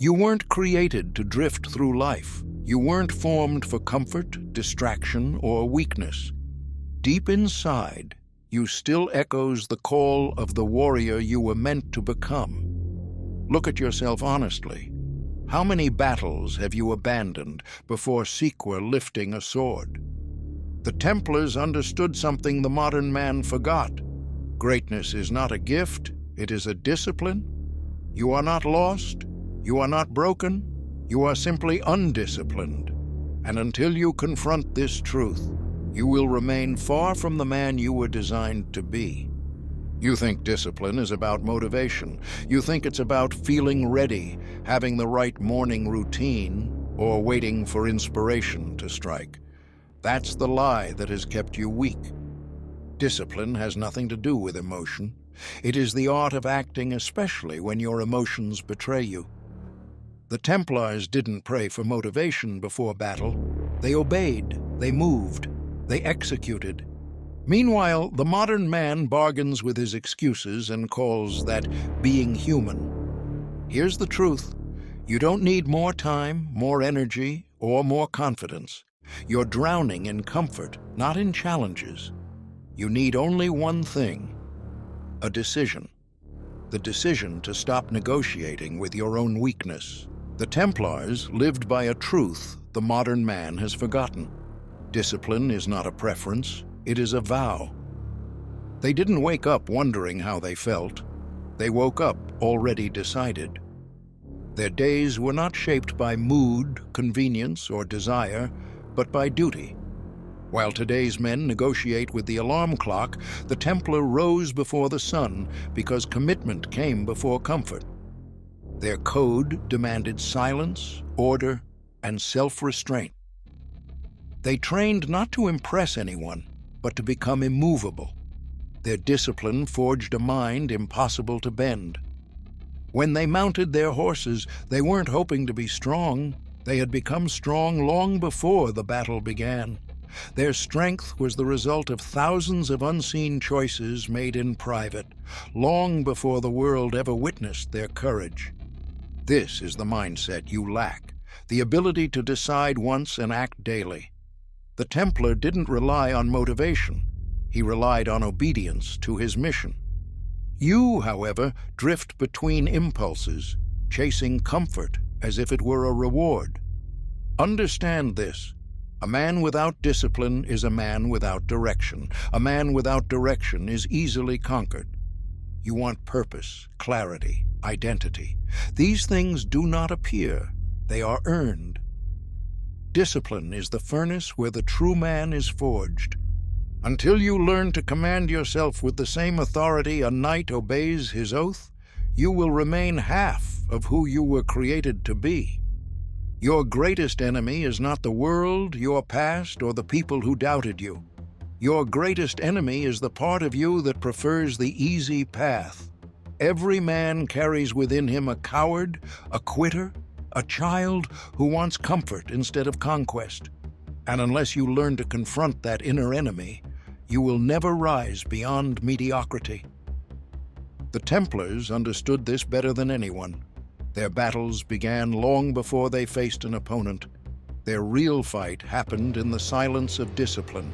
You weren't created to drift through life. You weren't formed for comfort, distraction, or weakness. Deep inside, you still echoes the call of the warrior you were meant to become. Look at yourself honestly. How many battles have you abandoned before sequel lifting a sword? The Templars understood something the modern man forgot. Greatness is not a gift, it is a discipline. You are not lost, you are not broken, you are simply undisciplined. And until you confront this truth, you will remain far from the man you were designed to be. You think discipline is about motivation. You think it's about feeling ready, having the right morning routine, or waiting for inspiration to strike. That's the lie that has kept you weak. Discipline has nothing to do with emotion. It is the art of acting, especially when your emotions betray you. The Templars didn't pray for motivation before battle. They obeyed, they moved, they executed. Meanwhile, the modern man bargains with his excuses and calls that being human. Here's the truth. You don't need more time, more energy, or more confidence. You're drowning in comfort, not in challenges. You need only one thing: a decision. The decision to stop negotiating with your own weakness. The Templars lived by a truth the modern man has forgotten. Discipline is not a preference, it is a vow. They didn't wake up wondering how they felt. They woke up already decided. Their days were not shaped by mood, convenience, or desire, but by duty. While today's men negotiate with the alarm clock, the Templar rose before the sun because commitment came before comfort. Their code demanded silence, order, and self-restraint. They trained not to impress anyone, but to become immovable. Their discipline forged a mind impossible to bend. When they mounted their horses, they weren't hoping to be strong. They had become strong long before the battle began. Their strength was the result of thousands of unseen choices made in private, long before the world ever witnessed their courage. This is the mindset you lack, the ability to decide once and act daily. The Templar didn't rely on motivation. He relied on obedience to his mission. You, however, drift between impulses, chasing comfort as if it were a reward. Understand this. A man without discipline is a man without direction. A man without direction is easily conquered. You want purpose, clarity, identity. These things do not appear. They are earned. Discipline is the furnace where the true man is forged. Until you learn to command yourself with the same authority a knight obeys his oath, you will remain half of who you were created to be. Your greatest enemy is not the world, your past, or the people who doubted you. Your greatest enemy is the part of you that prefers the easy path. Every man carries within him a coward, a quitter, a child who wants comfort instead of conquest. And unless you learn to confront that inner enemy, you will never rise beyond mediocrity. The Templars understood this better than anyone. Their battles began long before they faced an opponent. Their real fight happened in the silence of discipline,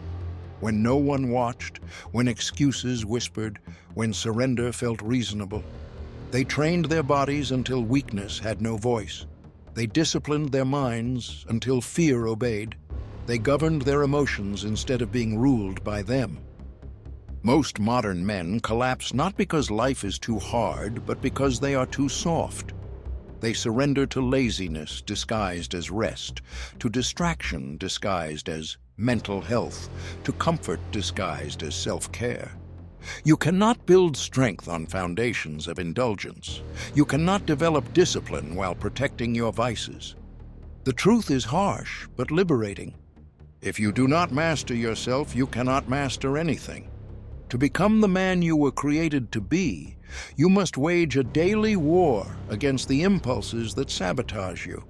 when no one watched, when excuses whispered, when surrender felt reasonable. They trained their bodies until weakness had no voice. They disciplined their minds until fear obeyed. They governed their emotions instead of being ruled by them. Most modern men collapse not because life is too hard, but because they are too soft. They surrender to laziness disguised as rest, to distraction disguised as mental health, to comfort disguised as self-care. You cannot build strength on foundations of indulgence. You cannot develop discipline while protecting your vices. The truth is harsh, but liberating. If you do not master yourself, you cannot master anything. To become the man you were created to be, you must wage a daily war against the impulses that sabotage you.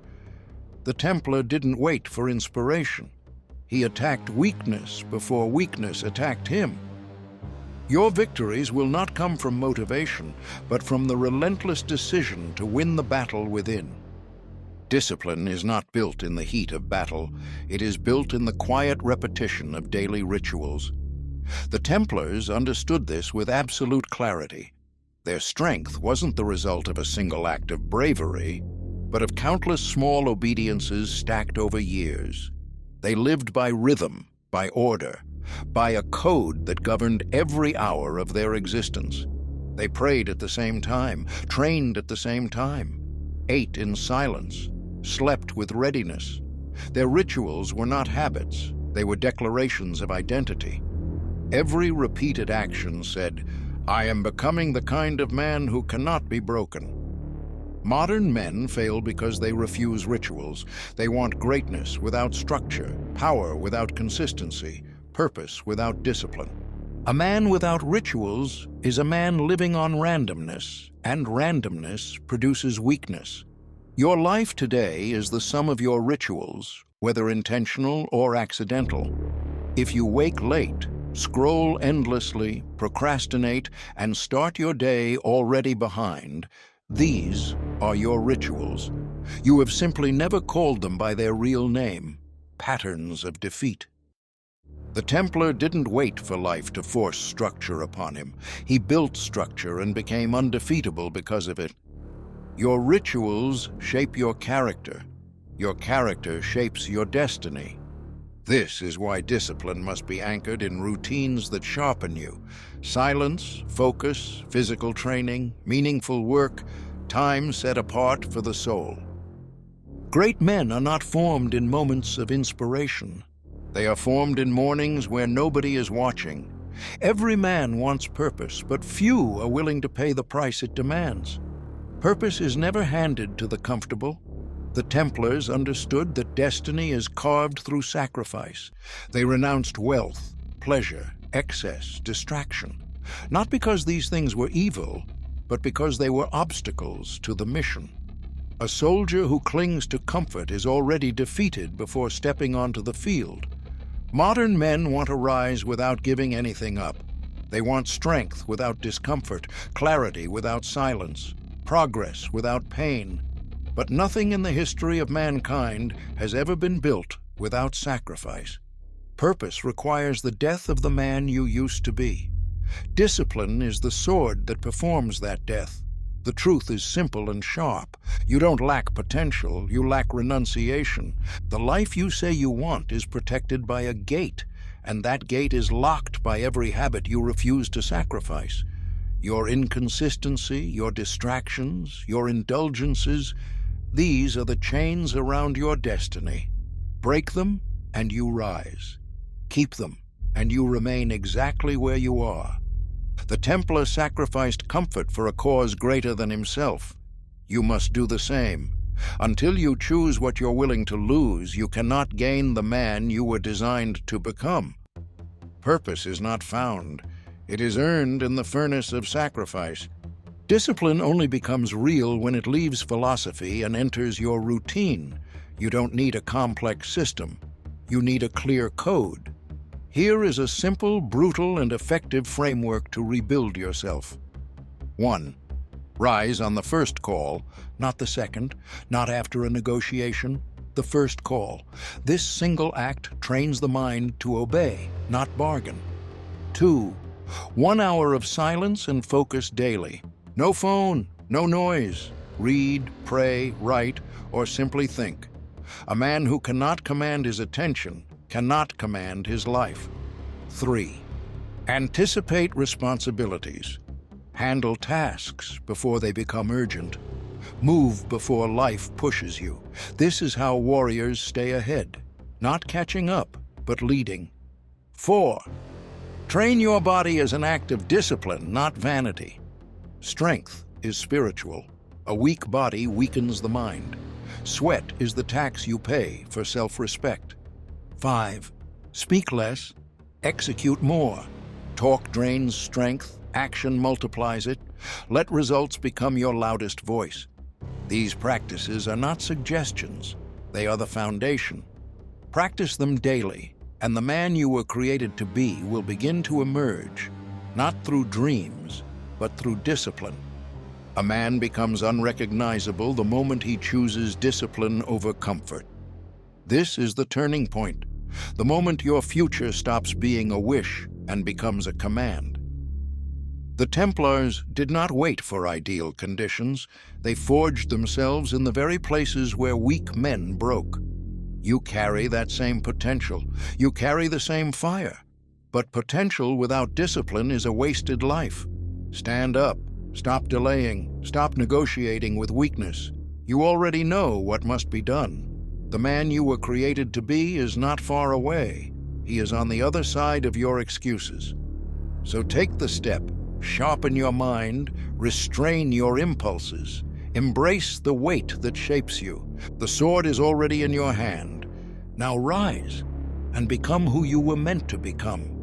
The Templar didn't wait for inspiration. He attacked weakness before weakness attacked him. Your victories will not come from motivation, but from the relentless decision to win the battle within. Discipline is not built in the heat of battle. It is built in the quiet repetition of daily rituals. The Templars understood this with absolute clarity. Their strength wasn't the result of a single act of bravery, but of countless small obediences stacked over years. They lived by rhythm, by order, by a code that governed every hour of their existence. They prayed at the same time, trained at the same time, ate in silence, slept with readiness. Their rituals were not habits, they were declarations of identity. Every repeated action said, "I am becoming the kind of man who cannot be broken." Modern men fail because they refuse rituals. They want greatness without structure, power without consistency, purpose without discipline. A man without rituals is a man living on randomness, and randomness produces weakness. Your life today is the sum of your rituals, whether intentional or accidental. If you wake late, scroll endlessly, procrastinate, and start your day already behind, these are your rituals. You have simply never called them by their real name, patterns of defeat. The Templar didn't wait for life to force structure upon him. He built structure and became undefeatable because of it. Your rituals shape your character. Your character shapes your destiny. This is why discipline must be anchored in routines that sharpen you. Silence, focus, physical training, meaningful work, time set apart for the soul. Great men are not formed in moments of inspiration. They are formed in mornings where nobody is watching. Every man wants purpose, but few are willing to pay the price it demands. Purpose is never handed to the comfortable. The Templars understood that destiny is carved through sacrifice. They renounced wealth, pleasure, excess, distraction, not because these things were evil, but because they were obstacles to the mission. A soldier who clings to comfort is already defeated before stepping onto the field. Modern men want to rise without giving anything up. They want strength without discomfort, clarity without silence, progress without pain. But nothing in the history of mankind has ever been built without sacrifice. Purpose requires the death of the man you used to be. Discipline is the sword that performs that death. The truth is simple and sharp. You don't lack potential, you lack renunciation. The life you say you want is protected by a gate, and that gate is locked by every habit you refuse to sacrifice. Your inconsistency, your distractions, your indulgences, these are the chains around your destiny. Break them, and you rise. Keep them, and you remain exactly where you are. The Templar sacrificed comfort for a cause greater than himself. You must do the same. Until you choose what you're willing to lose, you cannot gain the man you were designed to become. Purpose is not found. It is earned in the furnace of sacrifice. Discipline only becomes real when it leaves philosophy and enters your routine. You don't need a complex system. You need a clear code. Here is a simple, brutal, and effective framework to rebuild yourself. 1. Rise on the first call, not the second, not after a negotiation, the first call. This single act trains the mind to obey, not bargain. 2. 1 hour of silence and focus daily. No phone, no noise. Read, pray, write, or simply think. A man who cannot command his attention cannot command his life. 3. Anticipate responsibilities. Handle tasks before they become urgent. Move before life pushes you. This is how warriors stay ahead, not catching up, but leading. 4. Train your body as an act of discipline, not vanity. Strength is spiritual. A weak body weakens the mind. Sweat is the tax you pay for self-respect. 5. Speak less, execute more. Talk drains strength, action multiplies it. Let results become your loudest voice. These practices are not suggestions. They are the foundation. Practice them daily, and the man you were created to be will begin to emerge, not through dreams, but through discipline. A man becomes unrecognizable the moment he chooses discipline over comfort. This is the turning point, the moment your future stops being a wish and becomes a command. The Templars did not wait for ideal conditions. They forged themselves in the very places where weak men broke. You carry that same potential. You carry the same fire. But potential without discipline is a wasted life. Stand up. Stop delaying. Stop negotiating with weakness. You already know what must be done. The man you were created to be is not far away. He is on the other side of your excuses. So take the step. Sharpen your mind, restrain your impulses, embrace the weight that shapes you. The sword is already in your hand. Now rise and become who you were meant to become.